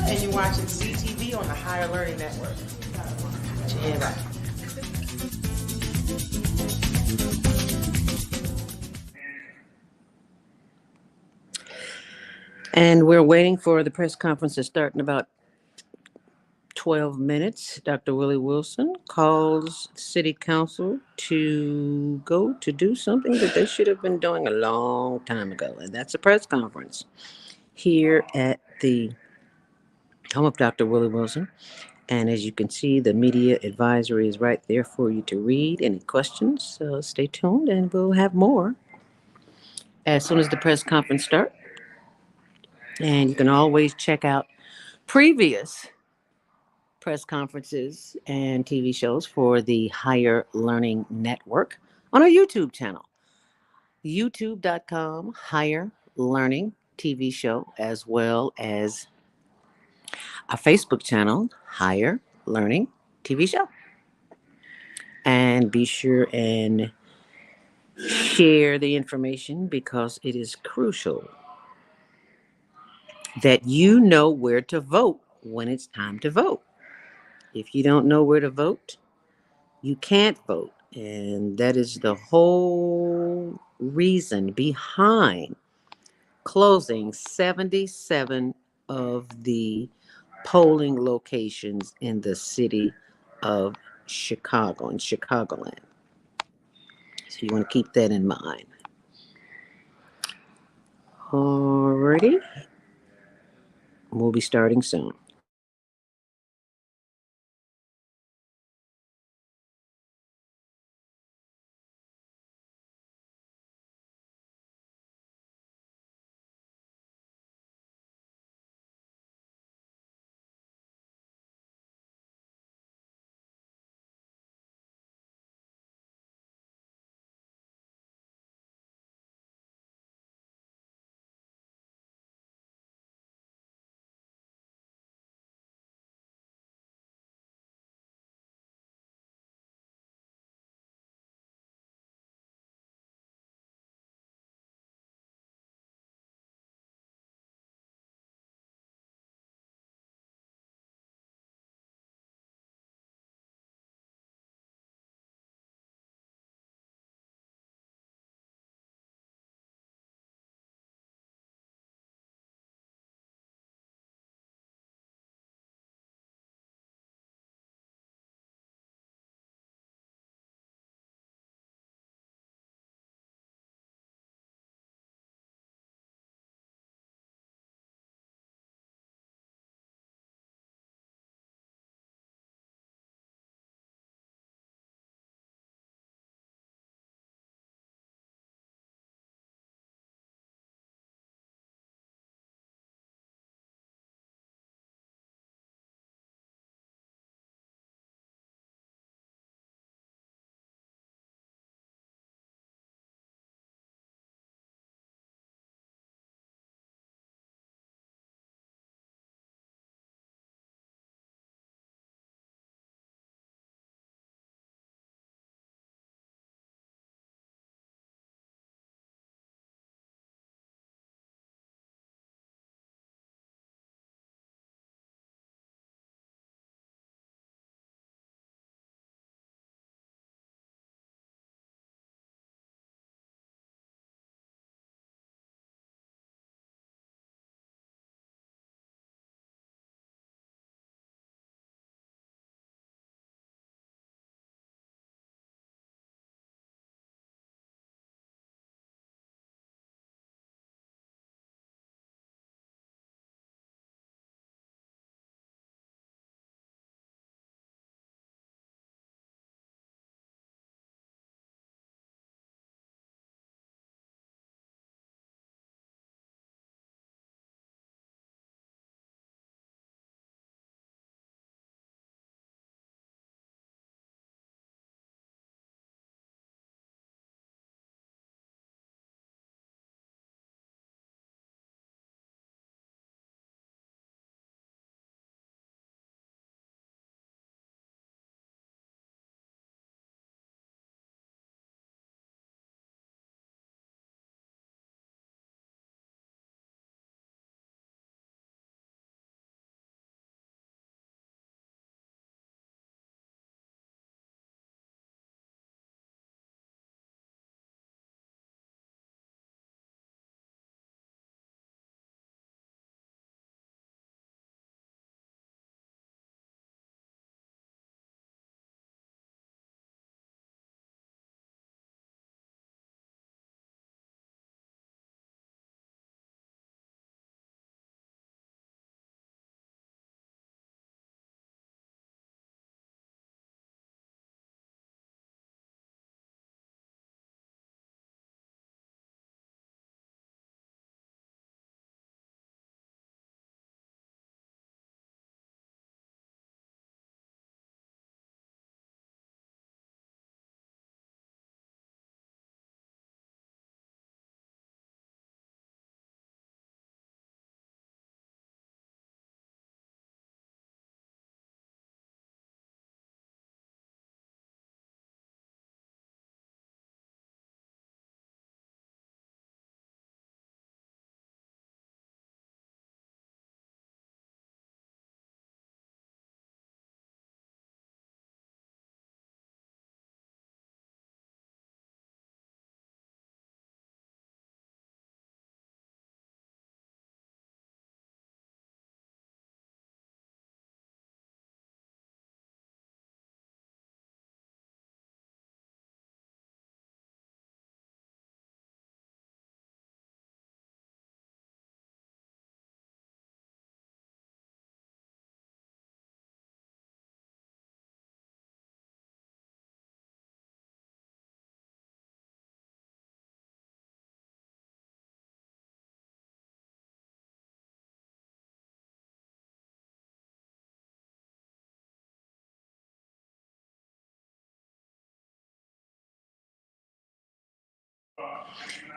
And you're watching CTV on the Higher Learning Network. Put your hand up. And we're waiting for the press conference to start in about 12 minutes. Dr. Willie Wilson calls City Council to go to do something that they should have been doing a long time ago, and that's a press conference here at the home of Dr. Willie Wilson. And as you can see, the media advisory is right there for you to read. Any questions? So stay tuned and we'll have more as soon as the press conference starts. And you can always check out previous press conferences and TV shows for the Higher Learning Network on our YouTube channel, youtube.com Higher Learning TV show, as well as our Facebook channel, Higher Learning TV show. And be sure and share the information because it is crucial that you know where to vote when it's time to vote. If you don't know where to vote, you can't vote. And that is the whole reason behind closing 77 of the polling locations in the city of Chicago, in Chicagoland. So you want to keep that in mind. Alrighty. We'll be starting soon.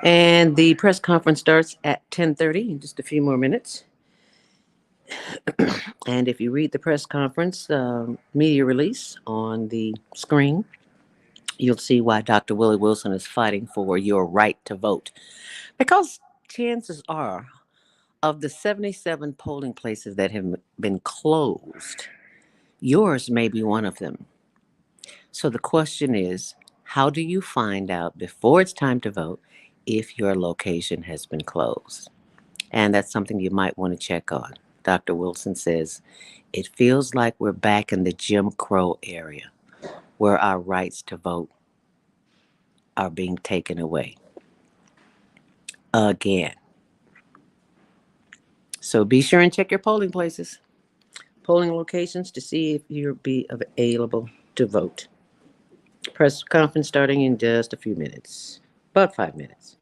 And the press conference starts at 10:30 in just a few more minutes. And if you read the press conference media release on the screen, you'll see why Dr. Willie Wilson is fighting for your right to vote. Because chances are, of the 77 polling places that have been closed, yours may be one of them. So the question is, how do you find out before it's time to vote if your location has been closed? And that's something you might want to check on. Dr. Wilson says, it feels like we're back in the Jim Crow area where our rights to vote are being taken away again. So be sure and check your polling places, polling locations to see if you'll be available to vote. Press conference starting in just a few minutes, about 5 minutes.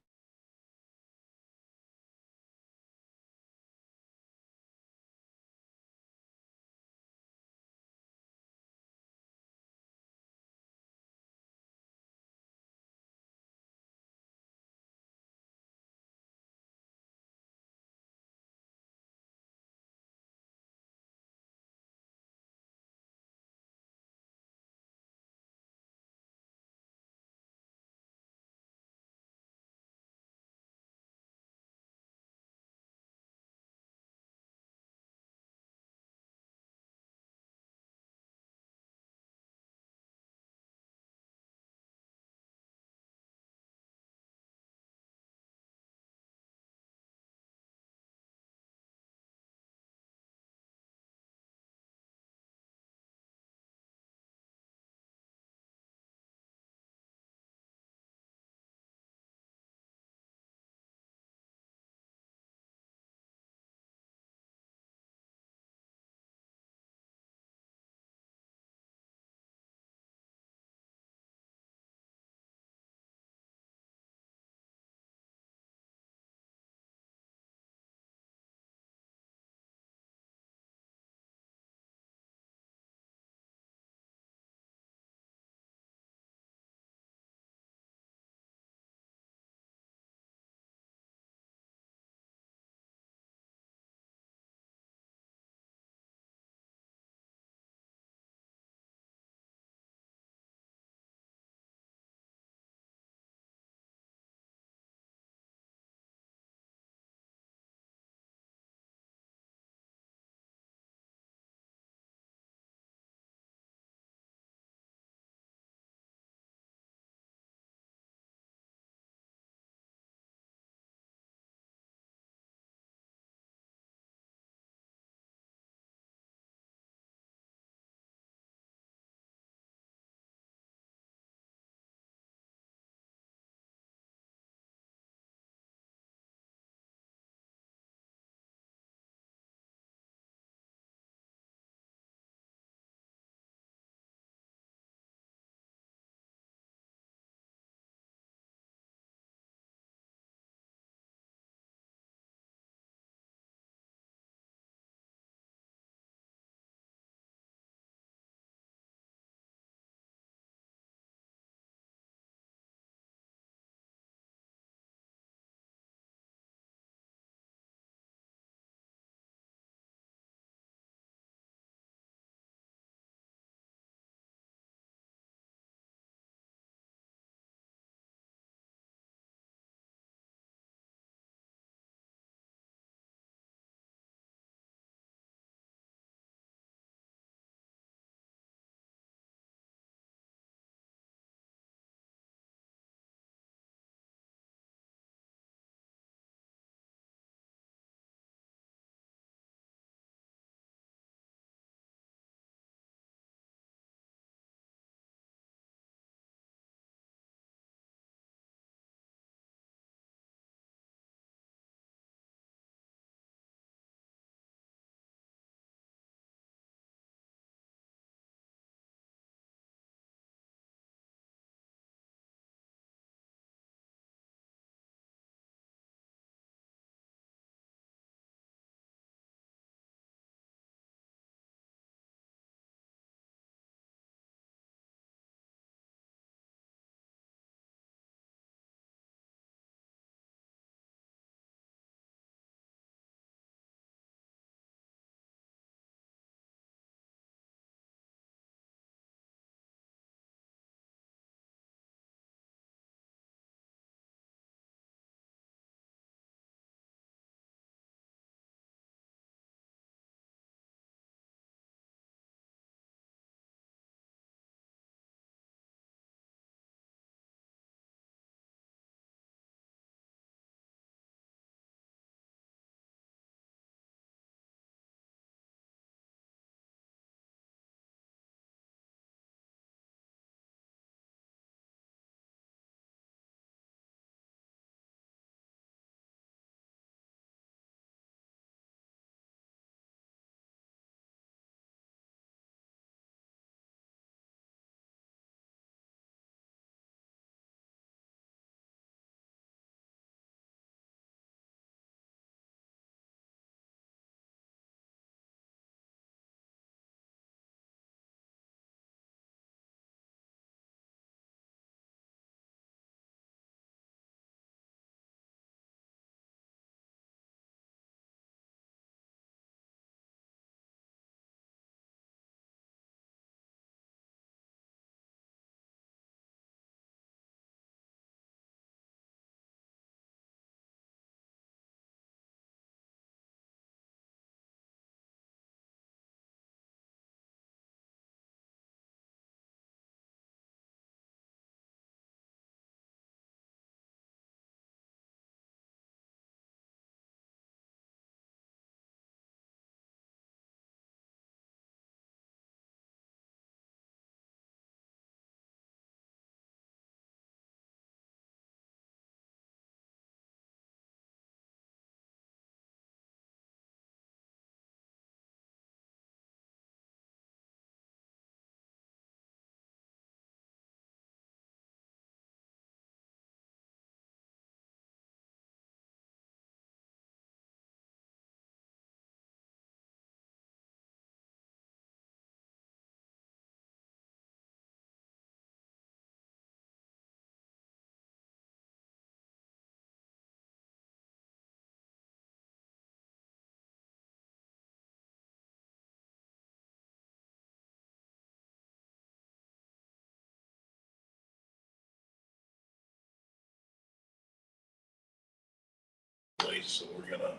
obviously, so we're gonna.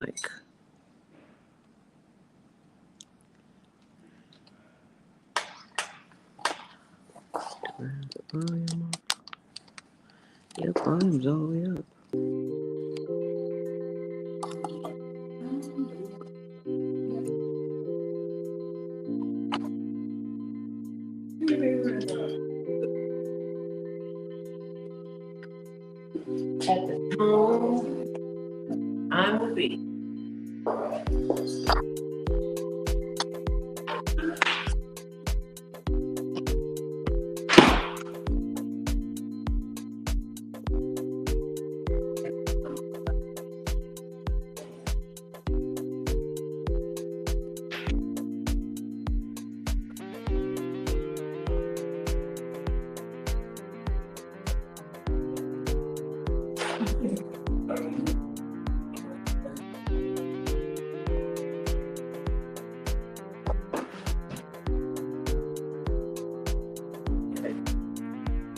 Like, turn the volume up. Yep, volume's all the way up. At the tone, I will be.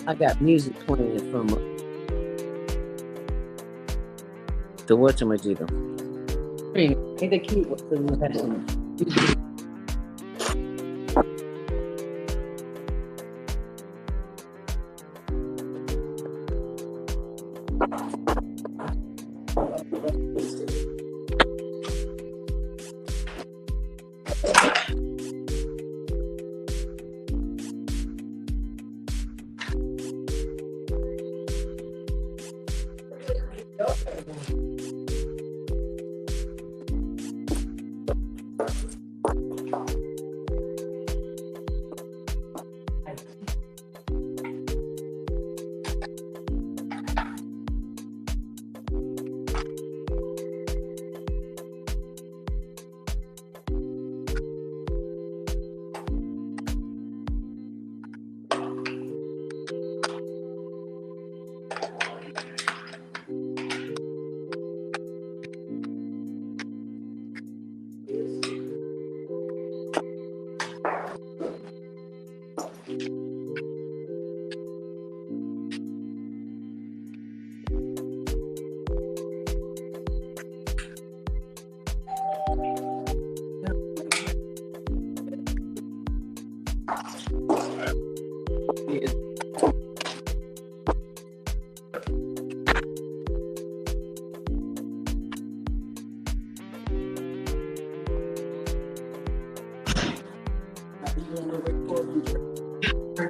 I got music playing from the whatchamajiggle. Ain't that cute? What's the lesson?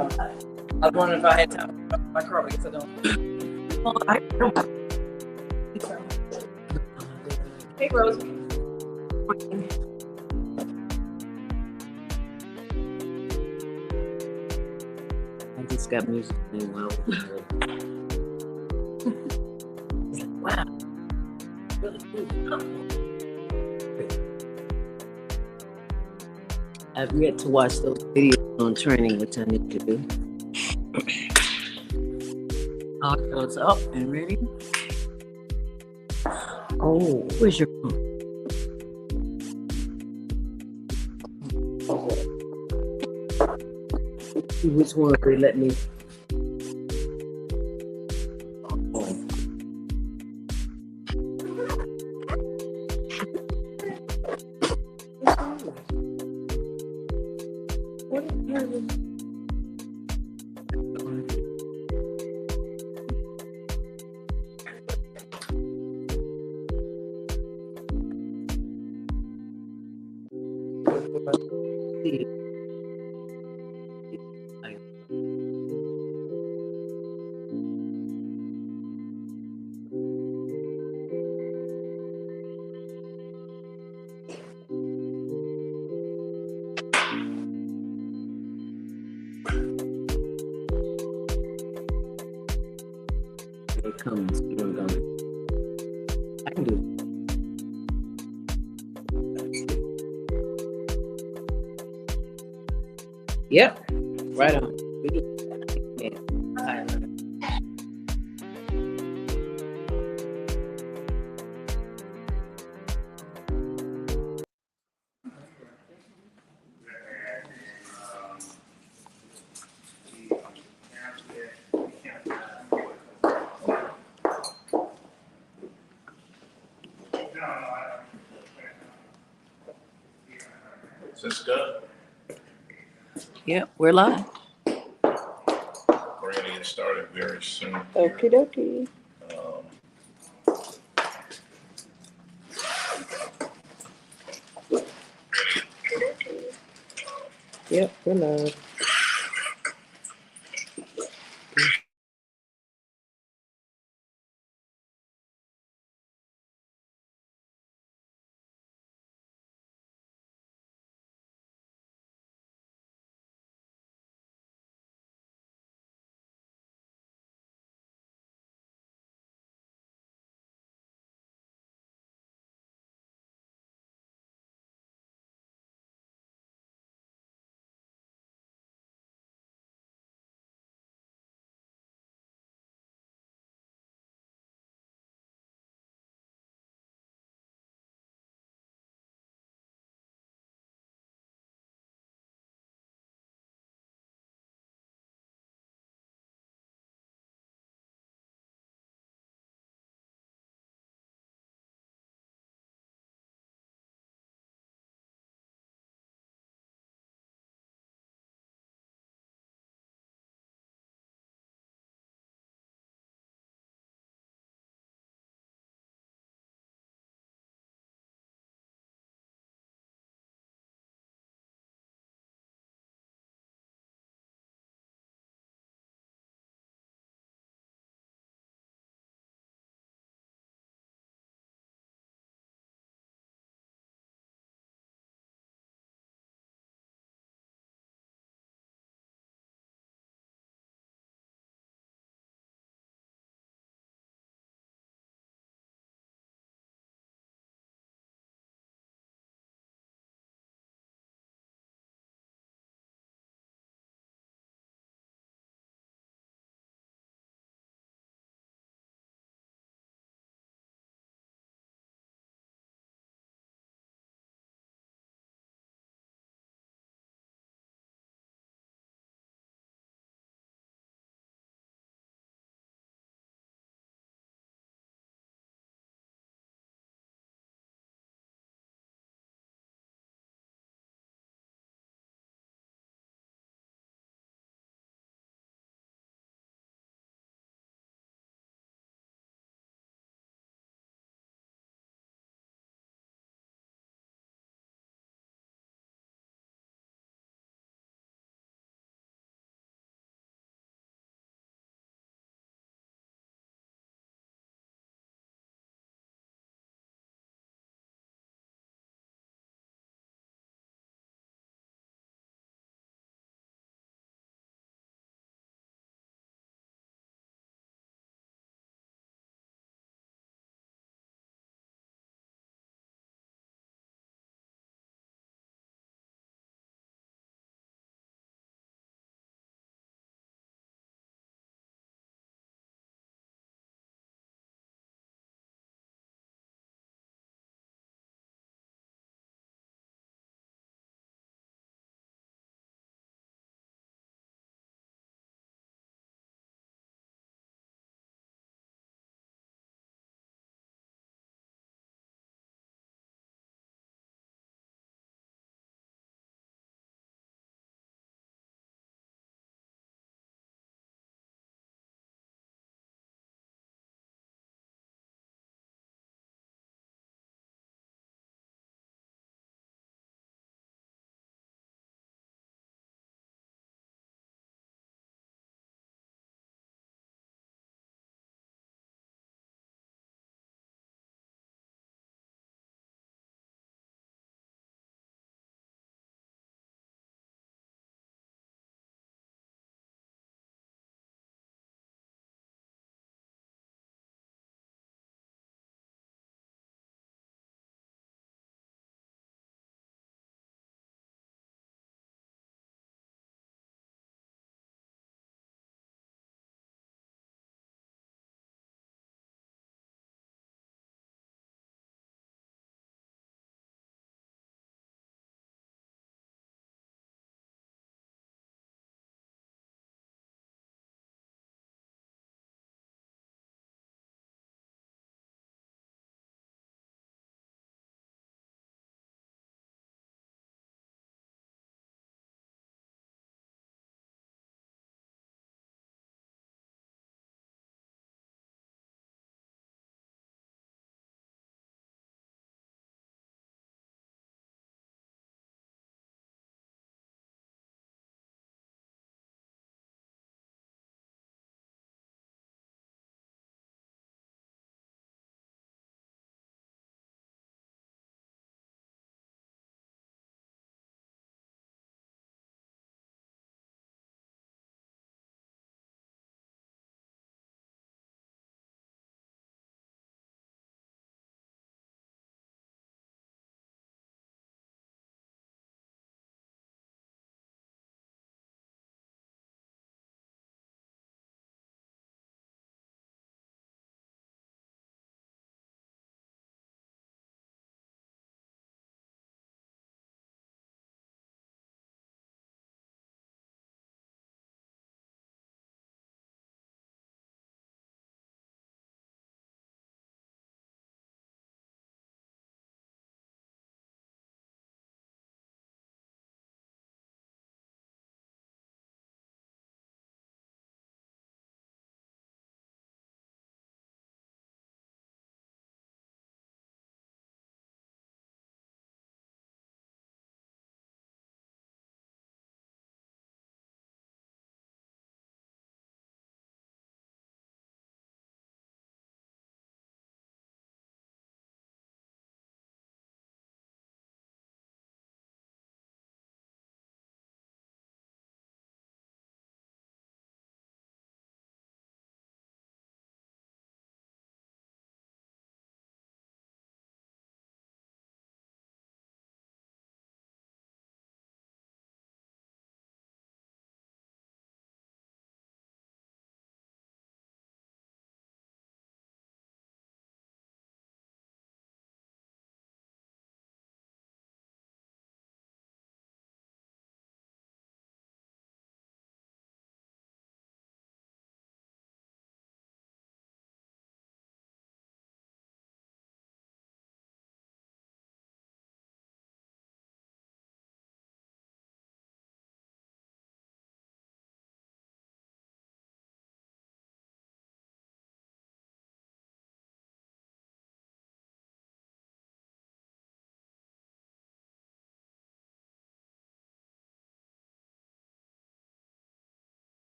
I was wondering if I had time to my car, but I guess I don't. Well, I don't. Hey, Rose. I just got music playing while it's like, wow. Really cool. I've yet to watch those videos on training, which I need to do. So it's up and ready. Oh, where's your phone? See which one they let me. It comes. I can do it. Yep, right on. Yeah. Is this good? Yep, we're live. We're gonna get started very soon. Okie dokie. Yep, we're live.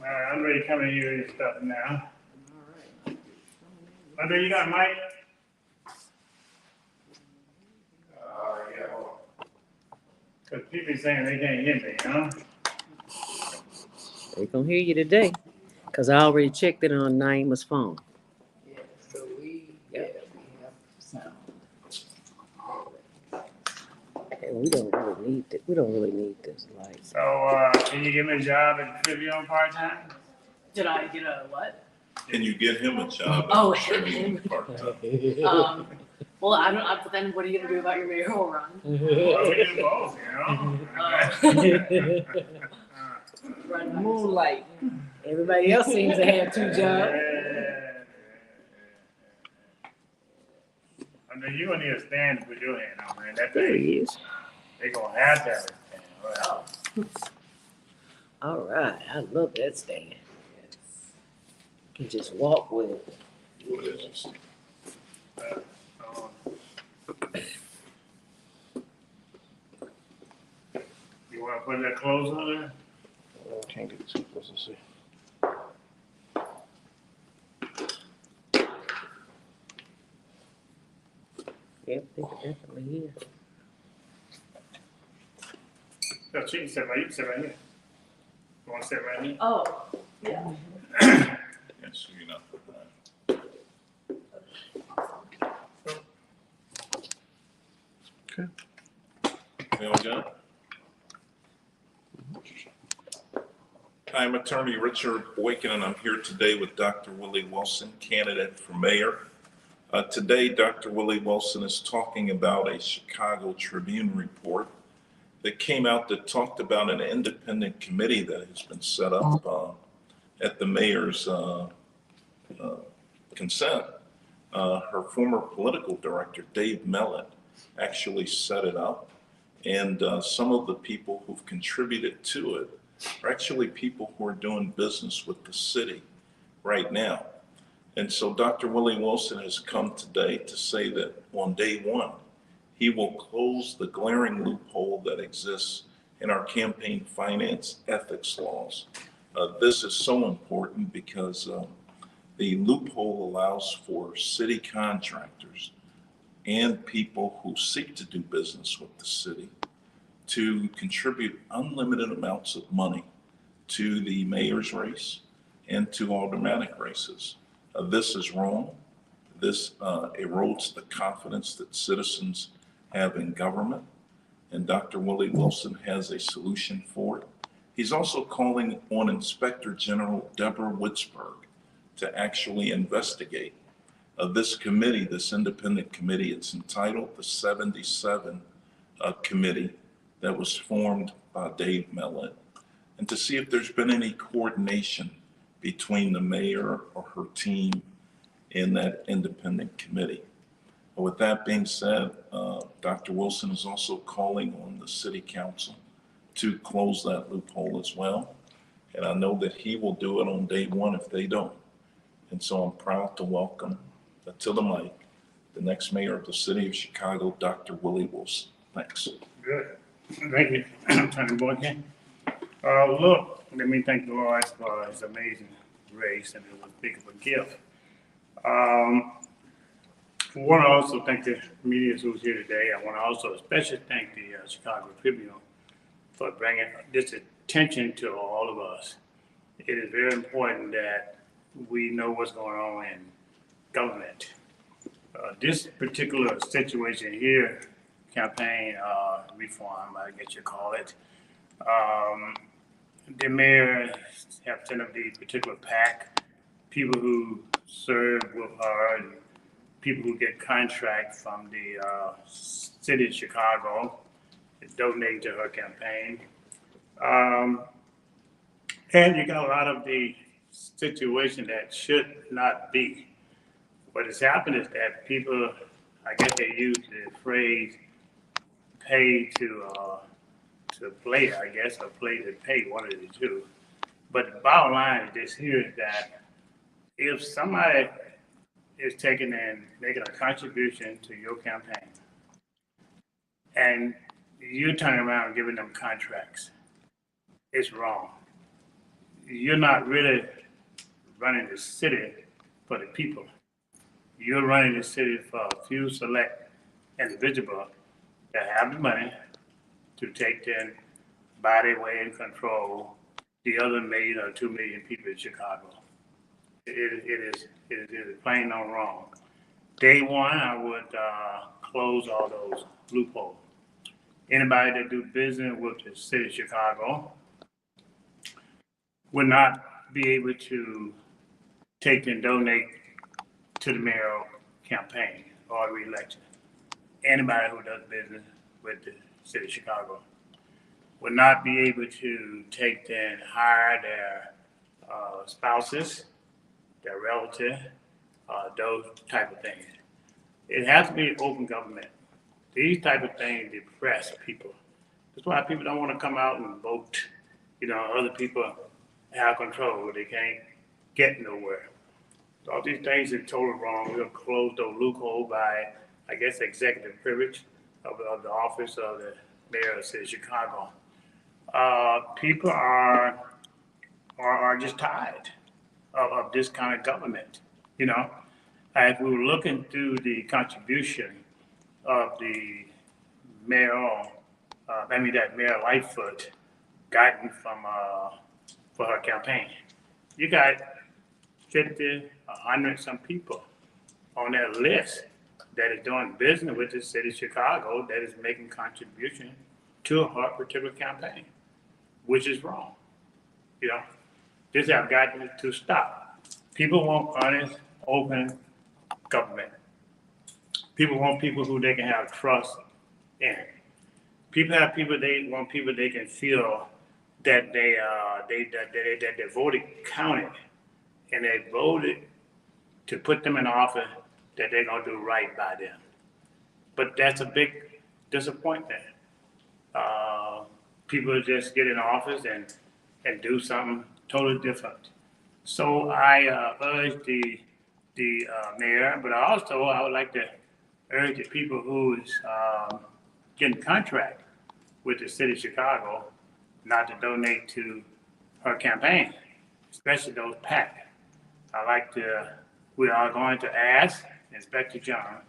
I'm ready to come in here and stuff now. Andre, you got a mic? Yeah. Because people saying they can't hear me, huh? They gonna hear you today, cause I already checked it on Naima's phone. Yeah, so we have sound. And we don't really need it. We don't really need this light. So, can you give me a job at Tribune part-time? Did I get a what? Can you get him a job? Oh, Tribune part-time? Well, I don't, but then what are you gonna do about your mayoral run? Well, we do both, Moonlight. Everybody else seems to have two jobs. I mean, you're gonna need a stand to put your hand on, man. That There thing, he is. they gonna have to have a stand. All right, I love that stand. You can just walk with it. What is this? You wanna put that clothes on there? Can't get too close to see. Yep, they can definitely hear. No, she can sit right, you can sit right here. You wanna sit right here? Oh, yeah. Yes, you know. Okay. We all good? I'm Attorney Richard Boykin, and I'm here today with Dr. Willie Wilson, candidate for mayor. Today, Dr. Willie Wilson is talking about a Chicago Tribune report that came out that talked about an independent committee that has been set up at the mayor's consent. Her former political director, Dave Mellon, actually set it up. And some of the people who've contributed to it are actually people who are doing business with the city right now. And so Dr. Willie Wilson has come today to say that on day one, he will close the glaring loophole that exists in our campaign finance ethics laws. This is so important because the loophole allows for city contractors and people who seek to do business with the city to contribute unlimited amounts of money to the mayor's race and to aldermanic races. This is wrong. This erodes the confidence that citizens have in government, and Dr. Willie Wilson has a solution for it. He's also calling on Inspector General Deborah Witzberg to actually investigate this committee, this independent committee. It's entitled the 77 Committee that was formed by Dave Mellon, and to see if there's been any coordination between the mayor or her team in that independent committee. With that being said, Dr. Wilson is also calling on the city council to close that loophole as well. And I know that he will do it on day one if they don't. And so I'm proud to welcome to the mic the next mayor of the city of Chicago, Dr. Willie Wilson. Thanks. Good. Thank you, Attorney Boykin. Look, let me thank the Lord for his amazing grace, and it was big of a gift. I want to also thank the media who's here today. I want to also especially thank the Chicago Tribune for bringing this attention to all of us. It is very important that we know what's going on in government. This particular situation here, campaign reform, I guess you call it, the mayor have sent up these particular PAC, people who serve with her, and people who get contracts from the city of Chicago that donate to her campaign. And you got a lot of the situation that should not be. What has happened is that people, I guess they use the phrase pay to play, I guess, or play to pay, one of the two. But the bottom line is this here is that if somebody is taking and making a contribution to your campaign, and you turn around and giving them contracts, it's wrong. you're not really running the city for the people. You're running the city for a few select individuals that have the money to take their body weight and control the other 1 or 2 million people in Chicago. It is plain on wrong. Day one, I would close all those loopholes. Anybody that do business with the city of Chicago would not be able to take and donate to the mayoral campaign or re-election. Anybody who does business with the city of Chicago would not be able to take and hire their spouses, their relatives, those type of things. It has to be open government. These type of things depress people. That's why people don't want to come out and vote. You know, other people have control. They can't get nowhere. All these things are totally wrong. We'll close those loopholes by, I guess, executive privilege of the office of the mayor of the city of Chicago. People are just tired of this kind of government. You know, as we were looking through the contribution of the mayor, that Mayor Lightfoot gotten from for her campaign, you got 50, 100 some people on that list that is doing business with the city of Chicago that is making contribution to her particular campaign, which is wrong. You know, this has got to stop. People want honest, open government. People want people who they can have trust in. People want people they can feel that they voted counted, and they voted to put them in office that they're gonna do right by them. But that's a big disappointment. People just get in office and do something totally different. So I urge the mayor, but also I would like to urge the people who's getting contract with the city of Chicago not to donate to her campaign, especially those PAC. We are going to ask Inspector General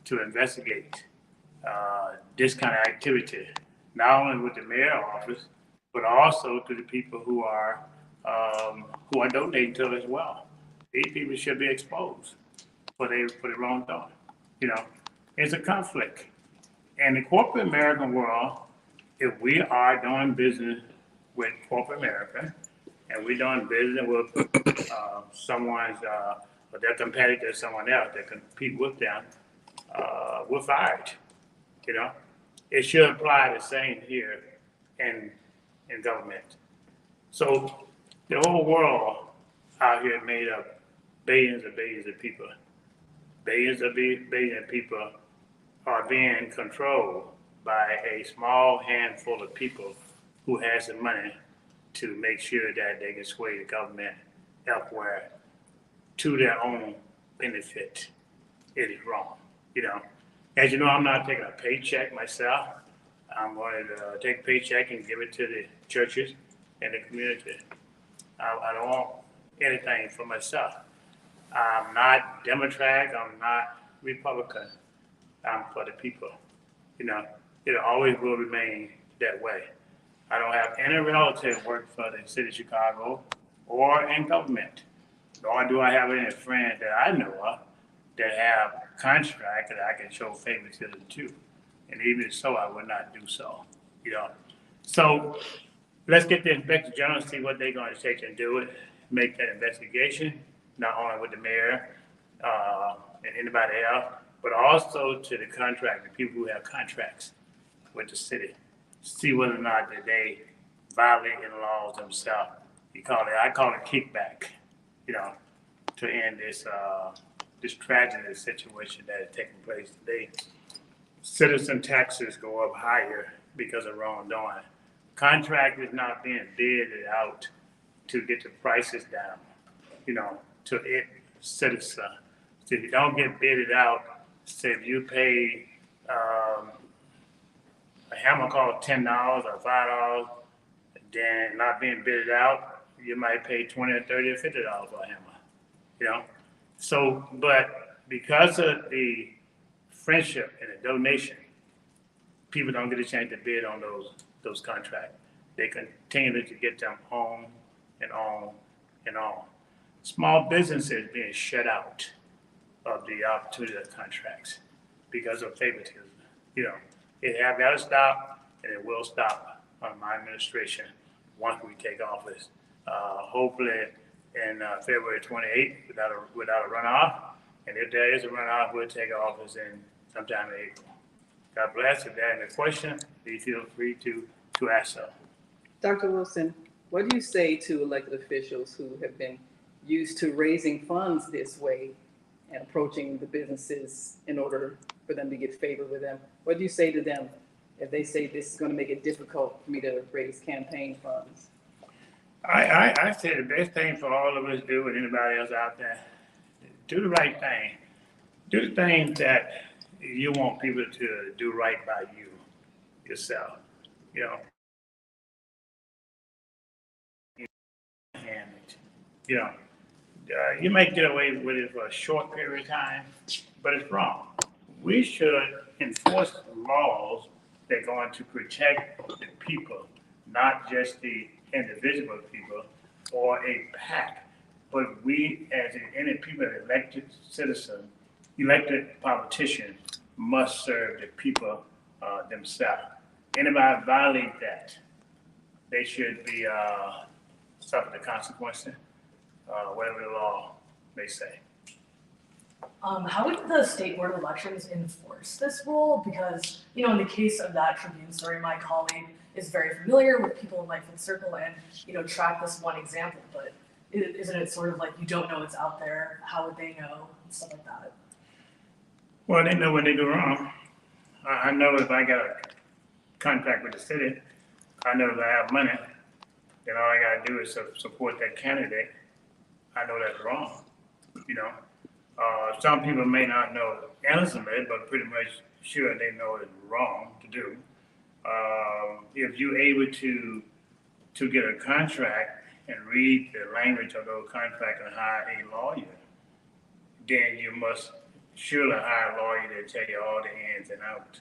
to investigate this kind of activity, not only with the mayor office, but also to the people who are donating to it as well. These people should be exposed for the wrongdoing. You know, it's a conflict. In the corporate American world, if we are doing business with corporate America and we're doing business with someone's their competitor, someone else that compete with them, we're fired. You know, it should apply the same here in government. So the whole world out here made up billions and billions of people. Billions of people are being controlled by a small handful of people who has the money to make sure that they can sway the government elsewhere to their own benefit. It is wrong. You know, as you know, I'm not taking a paycheck myself. I'm going to take a paycheck and give it to the churches and the community. I don't want anything for myself. I'm not Democrat. I'm not Republican. I'm for the people. You know, it always will remain that way. I don't have any relative work for the city of Chicago or in government. Nor do I have any friends that I know of that have contract that I can show favoritism to. And even so, I would not do so. You know, so let's get the Inspector General and see what they're going to take and do it, make that investigation, not only with the mayor and anybody else, but also to the contract, the people who have contracts with the city. See whether or not that they violate the laws themselves. I call it kickback, you know, to end this tragedy situation that is taking place today. Citizen taxes go up higher because of wrongdoing. Contract is not being bidded out to get the prices down, you know, to it citizen. So if you don't get bidded out, say if you pay a hammer cost $10 or $5, then not being bidded out, you might pay $20 or $30 or $50 for a hammer, you know? So, but because of the friendship and the donation, people don't get a chance to bid on those contracts. They continue to get them on and on and on. Small businesses being shut out of the opportunity of contracts because of favoritism. You know, it have got to stop, and it will stop under my administration once we take office. Hopefully in February 28th without a runoff. And if there is a runoff, we'll take office in sometime in April. God bless. If there are any questions, please feel free to ask them. Dr. Wilson, what do you say to elected officials who have been used to raising funds this way and approaching the businesses in order for them to get favor with them? What do you say to them if they say this is going to make it difficult for me to raise campaign funds? I say the best thing for all of us to do and anybody else out there, do the right thing. Do the things that you want people to do right by you, yourself, you know. And, you know, you may get away with it for a short period of time, but it's wrong. We should enforce laws that are going to protect the people, not just the individual people or a pack, but we as any people, elected citizens, elected politicians, must serve the people themselves. Anybody violate that, they should be suffer the consequences, whatever the law may say. How would the state board of elections enforce this rule? Because, you know, in the case of that Tribune story, my colleague is very familiar with people in Lightfoot Circle and, you know, track this one example, but isn't it sort of like you don't know what's out there? How would they know? And stuff like that. Well, they know when they do wrong. I know if I got a contract with the city, I know if I have money, then all I gotta do is support that candidate. I know that's wrong, you know. Some people may not know innocently, but pretty much sure they know it's wrong to do. If you're able to get a contract and read the language of those contracts and hire a lawyer, then you must surely hire a lawyer to tell you all the ins and outs.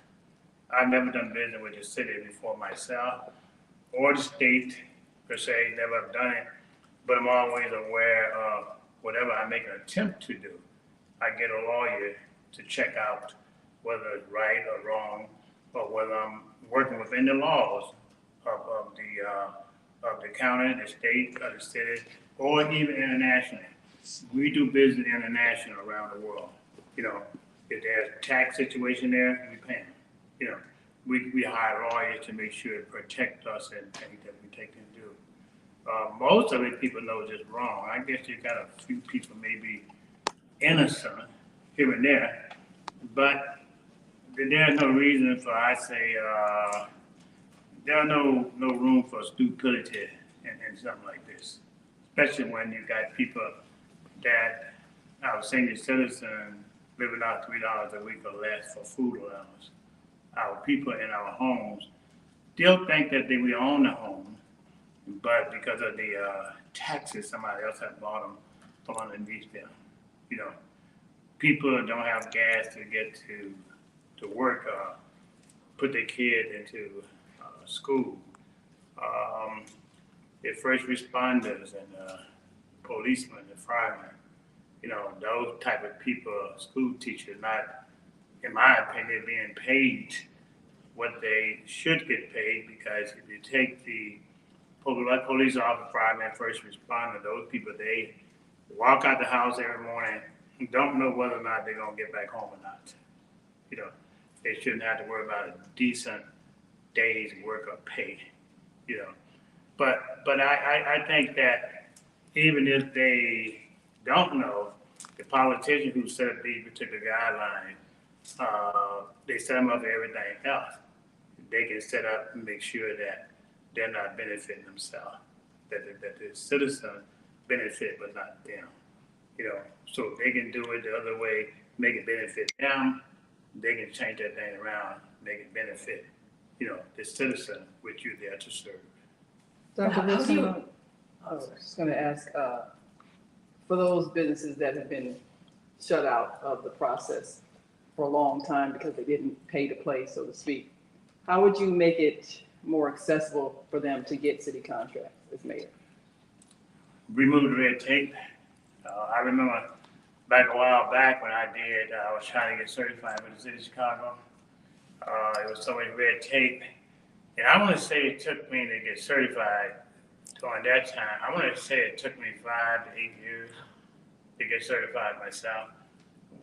I've never done business with the city before myself, or the state per se, never have done it, but I'm always aware of whatever I make an attempt to do. I get a lawyer to check out whether it's right or wrong, or whether I'm working within the laws of the county, the state, or the city, or even internationally. We do business international around the world. You know, if there's a tax situation there, we pay them. You know, we hire lawyers to make sure to protect us and things that we take them to do. Most of it people know just wrong. I guess you got a few people maybe innocent here and there, but there's no reason for, I say, there's no room for stupidity in something like this, especially when you got people that our senior citizens living out $3 a week or less for food allowance. Our people in our homes still think that we own the home, but because of the taxes, somebody else has bought them from underneath them. You know, people don't have gas to get to work, put their kid into school. The first responders and policemen and firemen, you know, those type of people, school teachers, not, in my opinion, being paid what they should get paid, because if you take the police officer, fireman, first responder, those people, they walk out the house every morning and don't know whether or not they're gonna get back home or not. You know, they shouldn't have to worry about a decent day's work or pay, you know. But I think that even if they don't know, the politicians who set up these particular guidelines, they set them up for everything else. They can set up and make sure that they're not benefiting themselves, that the citizens benefit but not them. You know, so they can do it the other way, make it benefit them. They can change that thing around, make it benefit, you know, the citizen which you're there to serve. Dr. How do Wilson, you- I was just gonna ask, for those businesses that have been shut out of the process for a long time because they didn't pay to play, so to speak, how would you make it more accessible for them to get city contracts as mayor? Remove the red tape. I remember back a while back when I was trying to get certified with the city of Chicago. It was so much red tape. And I want to say it took me to get certified during that time. I want to say it took me 5 to 8 years to get certified myself.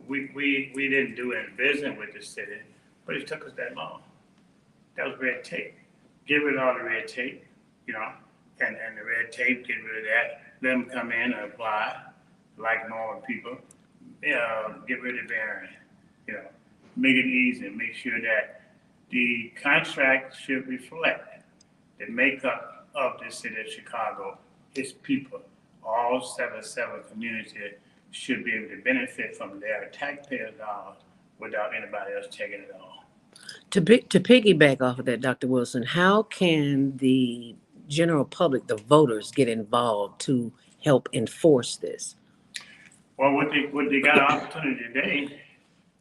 We didn't do any business with the city, but it took us that long. That was red tape. Get rid of all the red tape, and the red tape, get rid of that. Let them come in and apply like normal people. Get rid of barrier, make it easy. Make sure that the contract should reflect the makeup of the city of Chicago, its people. All 7 communities should be able to benefit from their taxpayer dollars without anybody else taking it all. To piggyback off of that, Dr. Wilson, how can the general public, the voters, get involved to help enforce this? Well, what they got an opportunity today,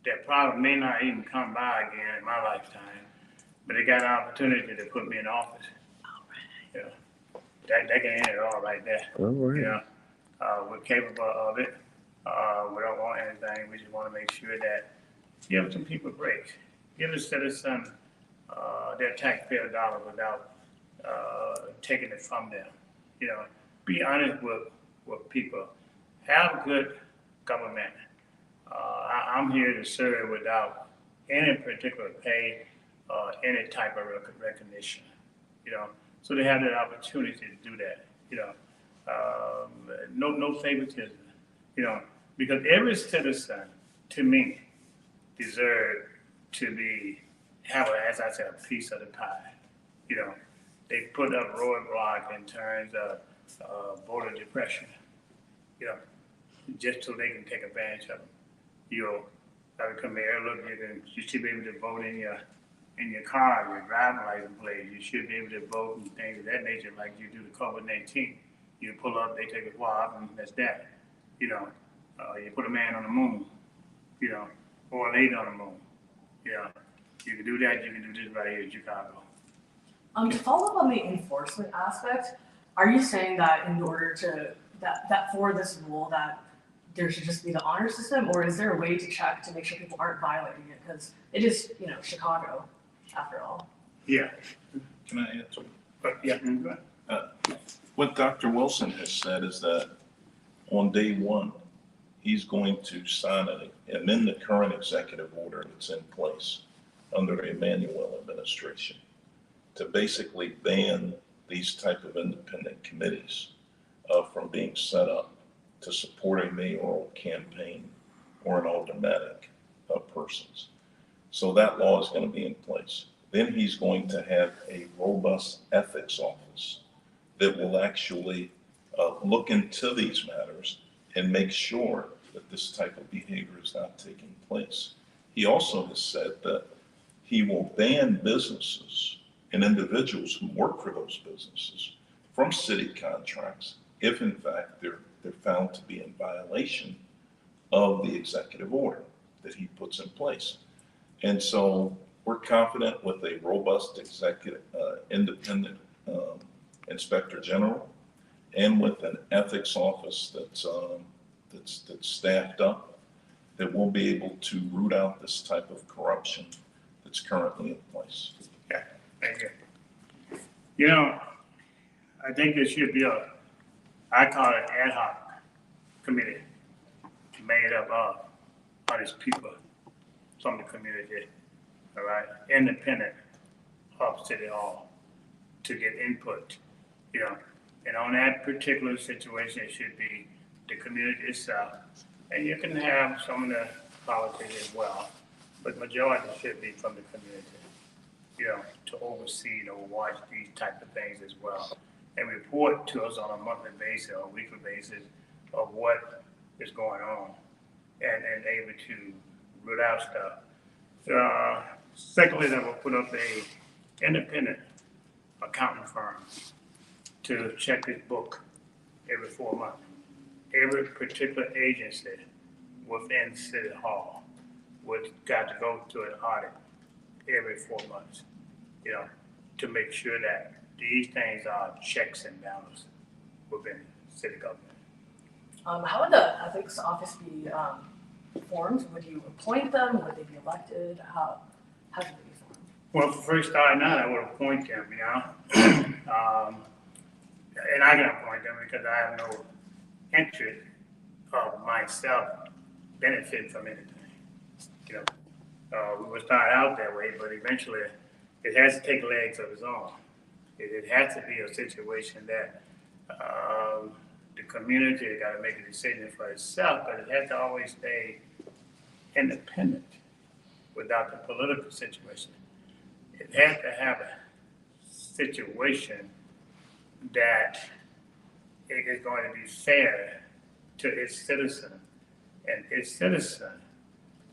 that problem may not even come by again in my lifetime, but they got an opportunity to put me in office. All right. That can end it all right there. All right. We're capable of it. We don't want anything. We just want to make sure that give some people breaks. Give the citizen their taxpayer dollar without taking it from them. Be honest with people. Have good government. I'm here to serve without any particular pay or any type of recognition. So they have that opportunity to do that. No favoritism. Because every citizen, to me, deserves to have, as I said, a piece of the pie. They put up roadblock in terms of voter depression. Just so they can take advantage of them. I would come here, look, you should be able to vote in your car, your driving license plate. You should be able to vote and things of that nature, like you do the COVID-19. You pull up, they take a swab, and that's that. You put a man on the moon, or a lady on the moon. You can do that. You can do this right here in Chicago. To follow up on the enforcement aspect, are you saying that in order to that for this rule that there should just be the honor system, or is there a way to check to make sure people aren't violating it? Because it is, Chicago, after all. Yeah. Can I answer? But yeah. Go ahead. What Dr. Wilson has said is that on day one, he's going to sign and amend the current executive order that's in place under the Emmanuel administration to basically ban these type of independent committees from being set up to support a mayoral campaign or an aldermanic persons. So that law is going to be in place. Then he's going to have a robust ethics office that will actually look into these matters and make sure that this type of behavior is not taking place. He also has said that he will ban businesses and individuals who work for those businesses from city contracts if in fact they're found to be in violation of the executive order that he puts in place. And so we're confident with a robust independent inspector general and with an ethics office that's staffed up, that we'll be able to root out this type of corruption that's currently in place. Yeah, thank you. I think there should be I call it ad hoc committee made up of all these people from the community, all right, independent of City Hall to get input, and on that particular situation, it should be the community itself. And you can have some of the politics as well, but majority should be from the community, to oversee, watch these type of things as well. And report to us on a monthly basis or weekly basis of what is going on and able to root out stuff. Secondly, that will put up a independent accounting firm to check this book every 4 months. Every particular agency within City Hall would got to go to an audit every 4 months, you know, to make sure that these things are checks and balances within city government. How would the ethics office be formed? Would you appoint them? Would they be elected? How would they be formed? Well, first starting out, I would appoint them, you know. And I can appoint them because I have no interest of myself benefiting from anything. You know, we will start out that way, but eventually it has to take legs of its own. It has to be a situation that the community got to make a decision for itself, but it has to always stay independent without the political situation. It has to have a situation that it is going to be fair to its citizen, and its citizen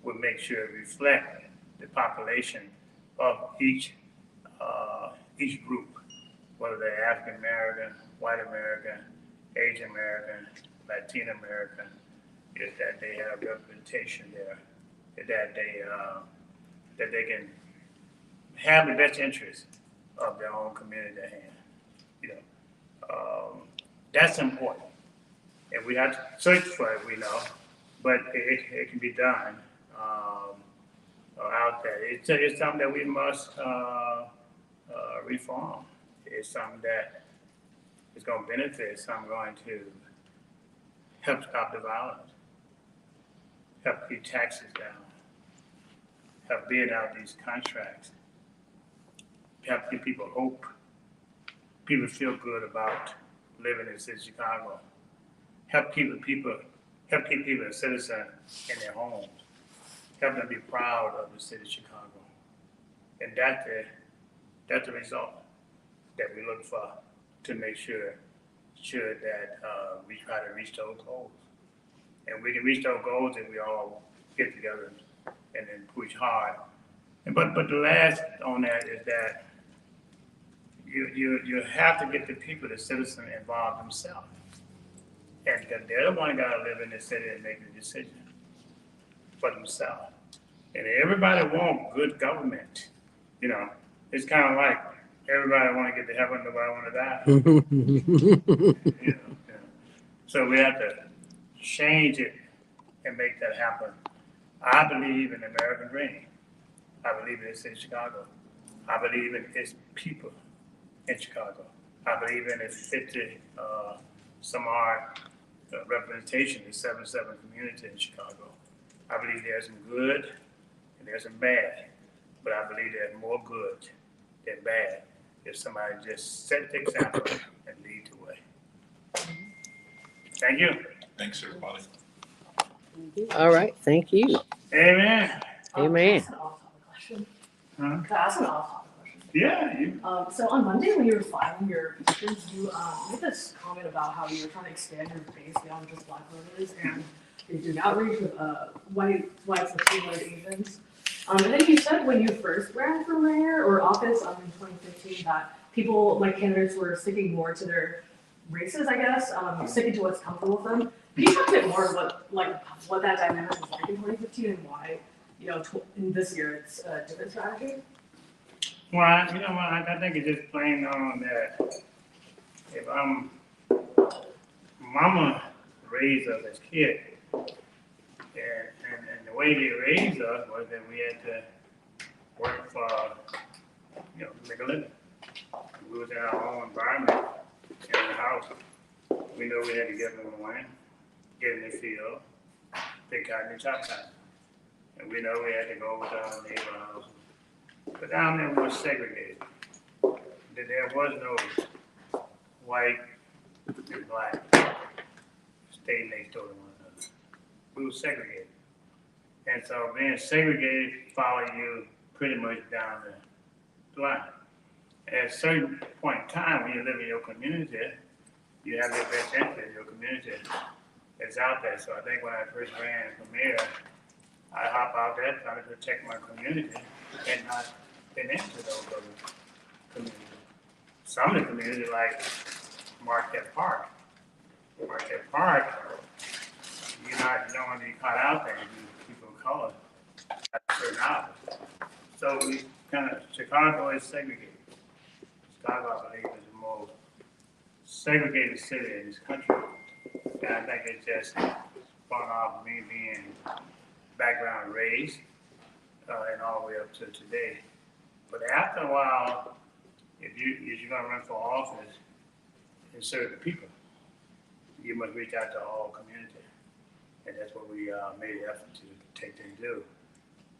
will make sure it reflects the population of each group, whether they're African American, white American, Asian American, Latin American, is that they have representation there, that they can have the best interest of their own community at hand. You know, that's important, and we have to search for it. We know, but it can be done out there. It's something that we must reform. It's something that is going to benefit. It's something going to help stop the violence, help keep taxes down, help bid out these contracts, help give people hope. People feel good about living in the city of Chicago. Help keep people a citizen in their homes. Help them be proud of the city of Chicago. And that's the result that we look for to make sure that we try to reach those goals. And we can reach those goals if we all get together and then push hard. But the last on that is that you have to get the people, the citizens, involved themselves. And they're the one got to live in the city and make the decision for themselves. And everybody wants good government. You know, it's kind of like everybody want to get to heaven, nobody want to die. You know. So we have to change it and make that happen. I believe in the American dream. I believe in the city of Chicago. I believe in its people in Chicago. I believe in its 50 some odd representation, the 7-7 community in Chicago. I believe there's some good and there's some bad, but I believe there's more good than bad if somebody just set the example and lead the way. Thank you. Thanks, everybody. All right, thank you. Amen. Amen. Can I ask an off-topic question? Huh? Can I ask an off-topic question? Yeah, you. So on Monday when you were filing your petitions, you made this comment about how you were trying to expand your base beyond just Black voters and you're doing outreach with whites, Latino, Asians. And then you said when you first ran for mayor or office in 2015 that people, like candidates, were sticking more to their races, I guess, sticking to what's comfortable with them. Can you talk a bit more about what that dynamic was like in 2015 and why, in this year it's a different strategy? Well, I think it's just plain on that if mama raised us as kids, and the way they raised us was that we had to work for, make a living. We was in our own environment, in the house. We knew we had to get in the morning, get in the field, pick cotton and chop cotton. And we know we had to go over to our neighbor's house. But down there was segregated. There was no white and black staying next door to one another. We were segregated. And so being segregated followed you pretty much down the line. At a certain point in time, when you live in your community, you have your best interest in your community that's out there. So I think when I first ran for mayor, I hop out there trying to protect my community and not fit into those other communities. Some of the communities, like Marquette Park, But at park, you're not knowing they caught out there, people of color at certain hours. So we kind of, Chicago is segregated. Chicago, I believe, is the most segregated city in this country. And I think it's just spun off me being background raised and all the way up to today. But after a while, if you're gonna run for office and serve the people, you must reach out to all community. And that's what we made an effort to take and do.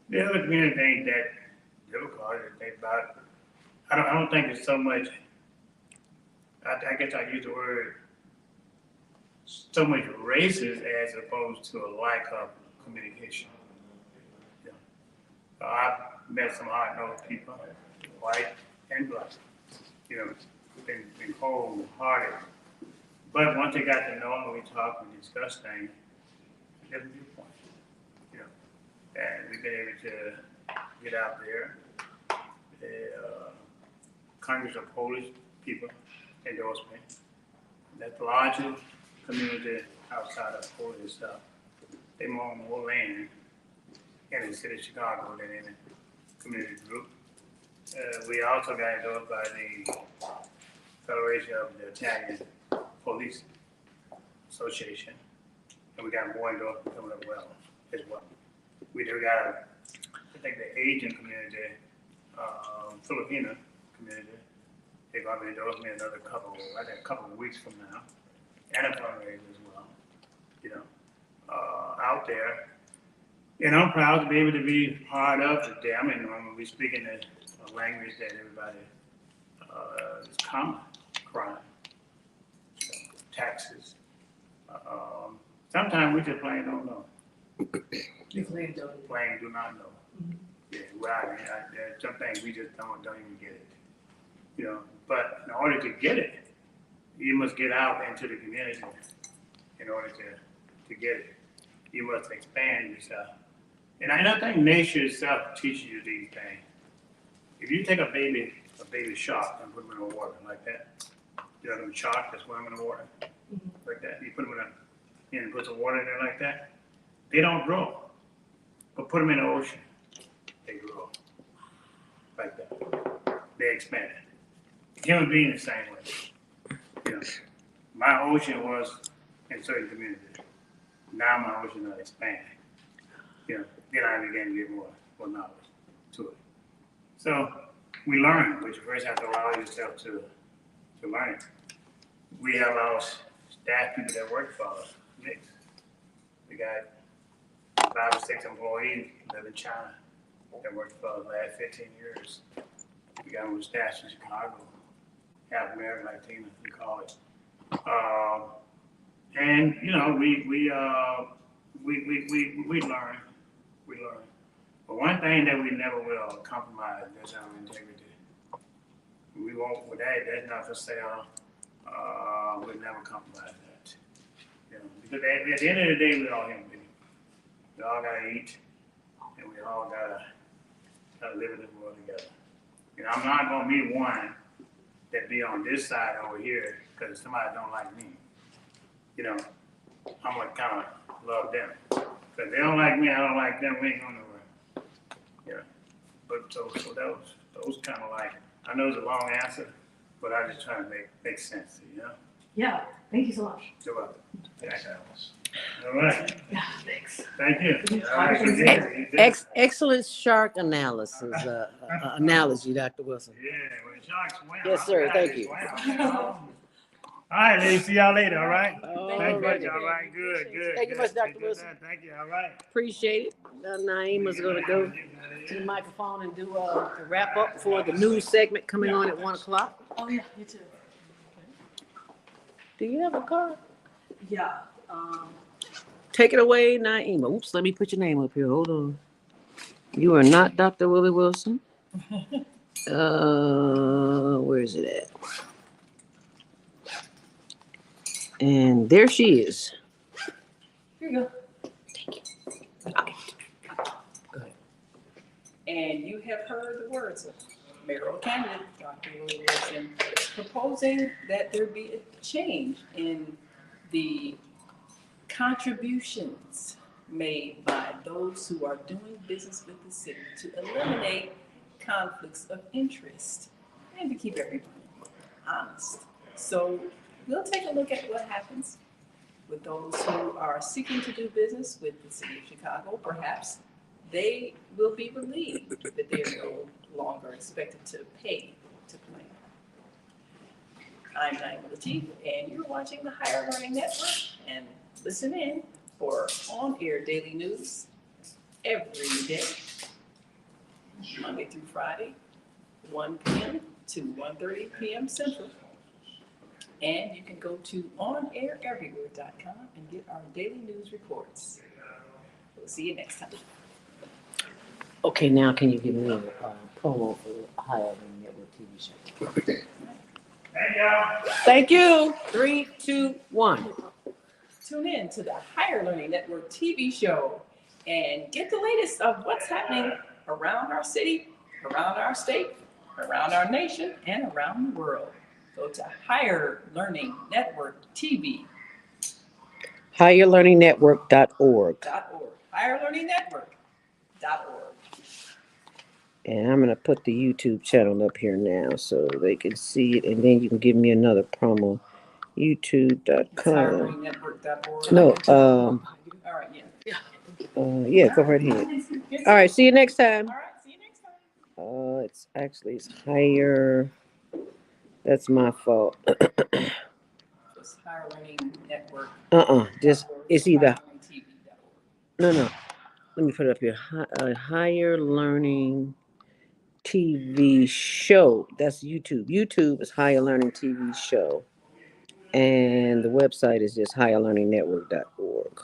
The other community ain't that difficult. They about, I don't think it's so much, I guess I use the word, so much racist as opposed to a lack of communication. Yeah. I've met some hard-nosed people, white and black, you know, been cold-hearted. But once they got to know them, we talk and discuss things, different viewpoint, you know. And we've been able to get out there. The Congress of Polish people endorsed me. That's the largest community outside of Polish stuff. They own more land in the city of Chicago than any community group. We also got endorsed by the Federation of the Italian Police Association, and we got more endorsements coming up as well. We do got, I think, the Asian community, Filipino community. They're going to endorse me another a couple of weeks from now, and a fundraiser as well. You know, out there. And I'm proud to be able to be part of it. I mean, when we speak in a language that everybody is common, crime, taxes. Sometimes we just plain don't know. Plain do not know. Yeah, well, there's some things we just don't even get it. You know, but in order to get it, you must get out into the community. In order to get it, you must expand yourself. And I think nature itself teaches you these things. If you take a baby shark and put them in the water like that, you know, them sharks that swim in the water like that, you put them and put some water in there like that, they don't grow. But put them in the ocean, they grow like that. They expand. Human beings the same way. You know, my ocean was in certain communities. Now my ocean is expanding. You know, then I began to get more knowledge to it. So we learn, but you first have to allow yourself to learn. We have our staff people that work for us mixed. We got 5 or 6 employees that live in China that worked for us the last 15 years. We got them with staff in Chicago, half American, Latino, we call it. And you know, we learn. We learn. But one thing that we never will compromise is our integrity. We won't, with that, that's not for sale. We'll never compromise that. You know, because at the end of the day, we're all human beings. We all gotta eat, and we all gotta live in this world together. You know, I'm not gonna be one that be on this side over here because somebody don't like me. You know, I'm gonna kind of love them. Because they don't like me, I don't like them, we ain't going nowhere. Yeah. But so those kind of like, I know it's a long answer, but I just try to make sense, you know? Yeah, thank you so much. You're welcome. Thanks, Alice. All right, Yeah, thanks. thank you. Have All right, a good so day. Excellent shark analysis, analogy, Dr. Wilson. Yeah, when the sharks swim. Yes, sir, I'm thank glad they you. swim. All right, ladies, see y'all later, all right? All Thank you, righty. all right, good. Thank you much, Dr. Wilson. Thank you, all right. Appreciate it. Naima's gonna go to the microphone and do a wrap up for the news segment coming on at 1 o'clock. Oh yeah, you too. Do you have a card? Yeah. Take it away, Naima. Oops, let me put your name up here. Hold on. You are not Dr. Willie Wilson. Where is it at? And there she is. Here you go. And you have heard the words of mayoral candidate Dr. Willie Wilson proposing that there be a change in the contributions made by those who are doing business with the city to eliminate conflicts of interest and to keep everybody honest. So we'll take a look at what happens with those who are seeking to do business with the city of Chicago. Perhaps they will be relieved that they are no longer expected to pay to play. I'm Naima Latif, and you're watching the Higher Learning Network. And listen in for on-air daily news every day, Monday through Friday, 1 p.m. to 1:30 p.m. Central. And you can go to onaireverywhere.com and get our daily news reports. We'll see you next time. Okay, now can you give me a promo for Higher Learning Network TV show? Thank you. 3, 2, 1. Tune in to the Higher Learning Network TV show and get the latest of what's happening around our city, around our state, around our nation, and around the world. Go to Higher Learning Network TV. HigherLearningNetwork.org. HigherLearningNetwork.org. And I'm going to put the YouTube channel up here now so they can see it. And then you can give me another promo. YouTube.com. HigherLearningNetwork.org. No, All right, yeah. yeah, go right ahead. All right, see you next time. All right, see you next time. It's higher. That's my fault. Just Higher Learning Network. Just, it's either, HigherLearningTV.org. no. Let me put it up here. Higher Learning TV Show. That's YouTube. YouTube is Higher Learning TV Show. And the website is just higherlearningnetwork.org.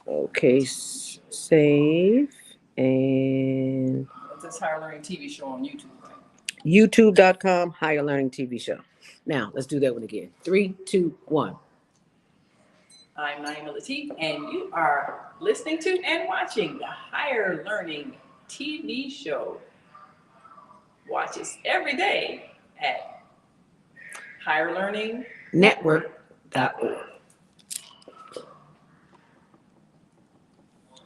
Okay, save. And That's Higher Learning TV show on YouTube, right? youtube.com, Higher Learning TV Show. Now, let's do that one again. 3, 2, 1. I'm Naima Latif, and you are listening to and watching the Higher Learning TV show. Watch us every day at higherlearningnetwork.org.